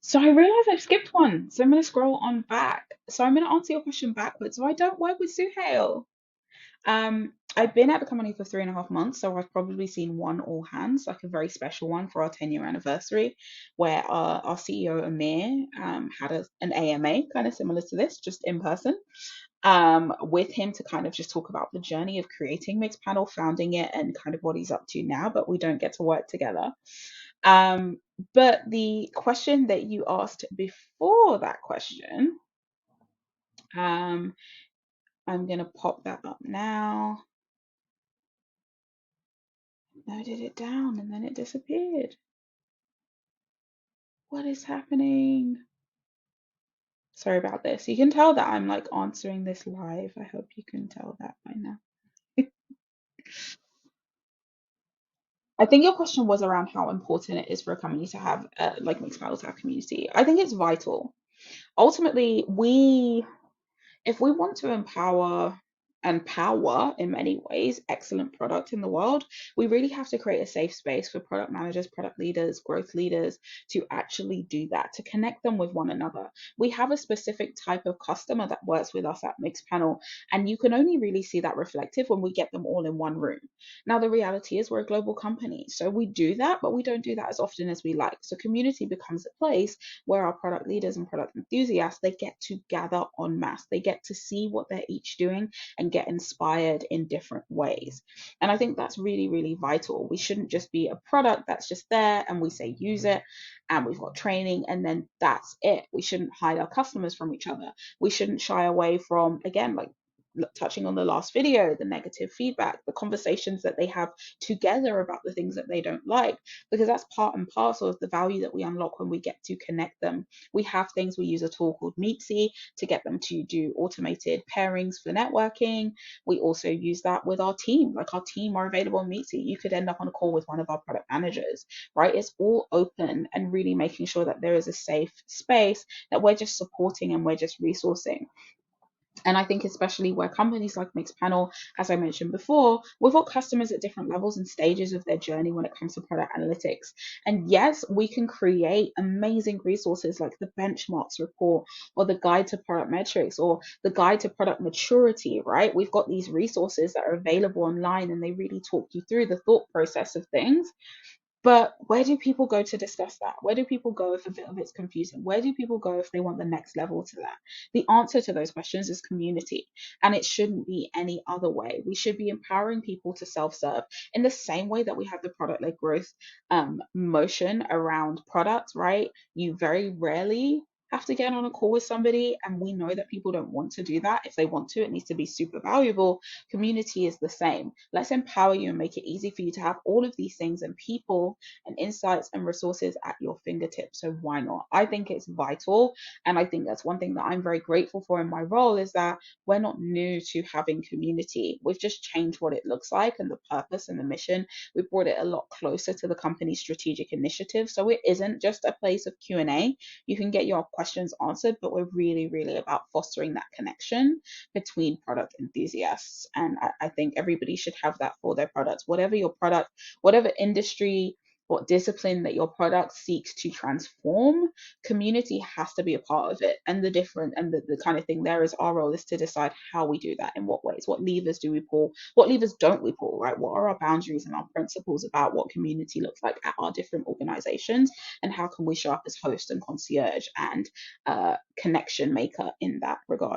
So I realized I've skipped one. So I'm going to scroll on back. So I'm going to answer your question backwards. So I don't work with Suhail. I've been at the company for 3.5 months, so I've probably seen one all hands, like a very special one for our 10-year anniversary, where our CEO Amir had an AMA kind of similar to this, just in person, with him to kind of just talk about the journey of creating Mixpanel, founding it, and kind of what he's up to now. But we don't get to work together. Um, but the question that you asked before that question, um, I'm gonna pop that up now. Noted it down and then it disappeared. What is happening? Sorry about this. You can tell that I'm like answering this live. I hope you can tell that by now. I think your question was around how important it is for a company to have, like mixed models to have community. I think it's vital. Ultimately, if we want to empower and power in many ways excellent product in the world, we really have to create a safe space for product managers, product leaders, growth leaders to actually do that, to connect them with one another. We have a specific type of customer that works with us at Mixpanel, and you can only really see that reflective when we get them all in one room. Now, the reality is we're a global company, so we do that, but we don't do that as often as we like. So community becomes a place where our product leaders and product enthusiasts, they get to gather en masse. They get to see what they're each doing and get inspired in different ways. And I think that's really, really vital. We shouldn't just be a product that's just there and we say use it and we've got training and then that's it. We shouldn't hide our customers from each other. We shouldn't shy away from, again, like touching on the last video, the negative feedback, the conversations that they have together about the things that they don't like, because that's part and parcel of the value that we unlock when we get to connect them. We have things, we use a tool called Meetsy to get them to do automated pairings for networking. We also use that with our team, like our team are available on Meetsy. You could end up on a call with one of our product managers, right? It's all open and really making sure that there is a safe space that we're just supporting and we're just resourcing. And I think especially where companies like Mixpanel, as I mentioned before, we've got customers at different levels and stages of their journey when it comes to product analytics. And yes, we can create amazing resources like the benchmarks report or the guide to product metrics or the guide to product maturity, right? We've got these resources that are available online and they really talk you through the thought process of things. But where do people go to discuss that? Where do people go if a bit of it's confusing? Where do people go if they want the next level to that? The answer to those questions is community, and it shouldn't be any other way. We should be empowering people to self-serve in the same way that we have the product-led growth motion around products, right? You very rarely have to get on a call with somebody, and we know that people don't want to do that. If they want to, it needs to be super valuable. Community is the same. Let's empower you and make it easy for you to have all of these things and people and insights and resources at your fingertips. So why not? I think it's vital. And I think that's one thing that I'm very grateful for in my role is that we're not new to having community. We've just changed what it looks like and the purpose and the mission. We've brought it a lot closer to the company's strategic initiative. So it isn't just a place of Q&A. You can get your questions answered, but we're really, really about fostering that connection between product enthusiasts. And I think everybody should have that for their products. Whatever your product, whatever industry, what discipline that your product seeks to transform, community has to be a part of it. And the different and the kind of thing there is our role is to decide how we do that, in what ways, what levers do we pull, what levers don't we pull, right? What are our boundaries and our principles about what community looks like at our different organizations, and how can we show up as host and concierge and connection maker in that regard?